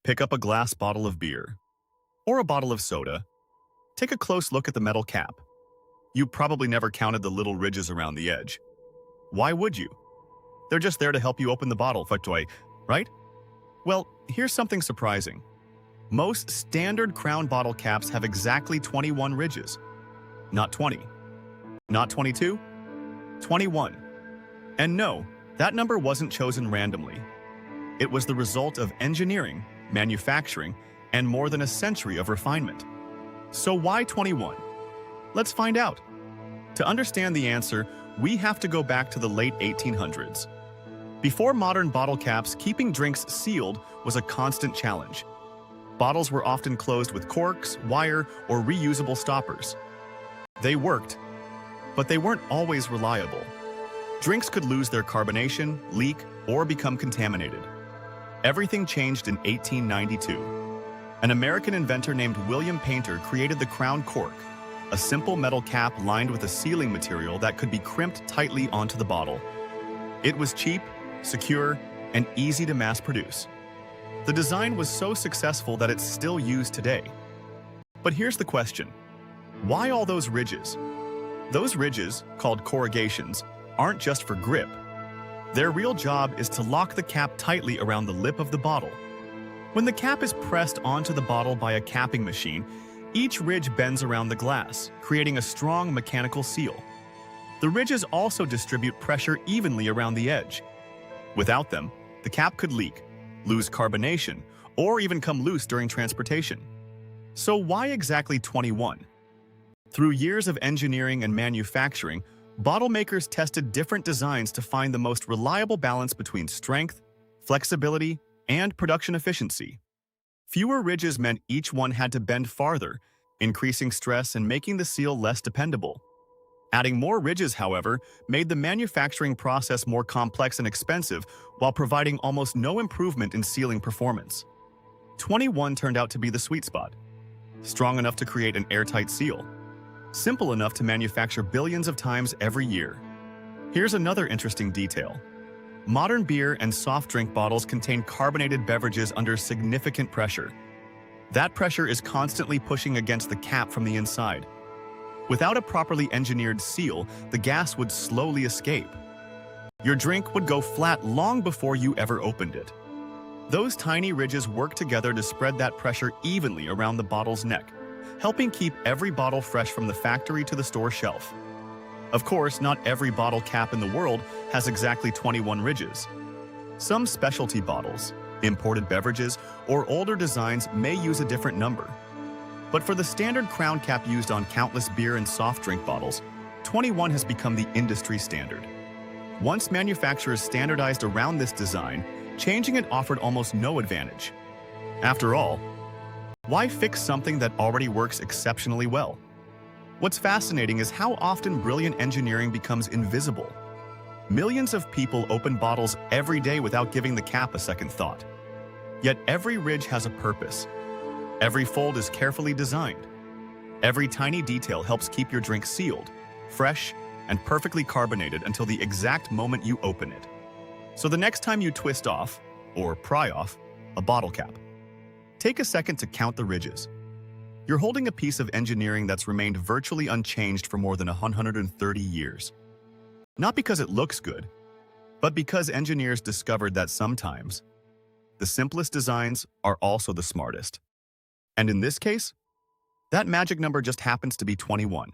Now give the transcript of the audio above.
Pick up a glass bottle of beer or a bottle of soda. Take a close look at the metal cap. You probably never counted the little ridges around the edge. Why would you? They're just there to help you open the bottle, right? Well, here's something surprising. Most standard crown bottle caps have exactly 21 ridges. Not 20. Not 22. 21. And no, that number wasn't chosen randomly. It was the result of engineering, manufacturing, and more than a century of refinement. So why 21? Let's find out. To understand the answer, we have to go back to the late 1800s. Before modern bottle caps, keeping drinks sealed was a constant challenge. Bottles were often closed with corks, wire, or reusable stoppers. They worked, but they weren't always reliable. Drinks could lose their carbonation, leak, or become contaminated. Everything changed in 1892. An American inventor named William Painter created the crown cork, a simple metal cap lined with a sealing material that could be crimped tightly onto the bottle. It was cheap, secure, and easy to mass produce. The design was so successful that it's still used today. But here's the question. Why all those ridges? Those ridges, called corrugations, aren't just for grip. Their real job is to lock the cap tightly around the lip of the bottle. When the cap is pressed onto the bottle by a capping machine, each ridge bends around the glass, creating a strong mechanical seal. The ridges also distribute pressure evenly around the edge. Without them, the cap could leak, lose carbonation, or even come loose during transportation. So why exactly 21? Through years of engineering and manufacturing, bottle makers tested different designs to find the most reliable balance between strength, flexibility, and production efficiency. Fewer ridges meant each one had to bend farther, increasing stress and making the seal less dependable. Adding more ridges, however, made the manufacturing process more complex and expensive while providing almost no improvement in sealing performance. 21 turned out to be the sweet spot. Strong enough to create an airtight seal. Simple enough to manufacture billions of times every year. Here's another interesting detail. Modern beer and soft drink bottles contain carbonated beverages under significant pressure. That pressure is constantly pushing against the cap from the inside. Without a properly engineered seal, the gas would slowly escape. Your drink would go flat long before you ever opened it. Those tiny ridges work together to spread that pressure evenly around the bottle's neck, helping keep every bottle fresh from the factory to the store shelf. Of course, not every bottle cap in the world has exactly 21 ridges. Some specialty bottles, imported beverages, or older designs may use a different number. But for the standard crown cap used on countless beer and soft drink bottles, 21 has become the industry standard. Once manufacturers standardized around this design, changing it offered almost no advantage. After all, why fix something that already works exceptionally well? What's fascinating is how often brilliant engineering becomes invisible. Millions of people open bottles every day without giving the cap a second thought. Yet every ridge has a purpose. Every fold is carefully designed. Every tiny detail helps keep your drink sealed, fresh, and perfectly carbonated until the exact moment you open it. So the next time you twist off, or pry off, a bottle cap, take a second to count the ridges. You're holding a piece of engineering that's remained virtually unchanged for more than 130 years. Not because it looks good, but because engineers discovered that sometimes the simplest designs are also the smartest. And in this case, that magic number just happens to be 21.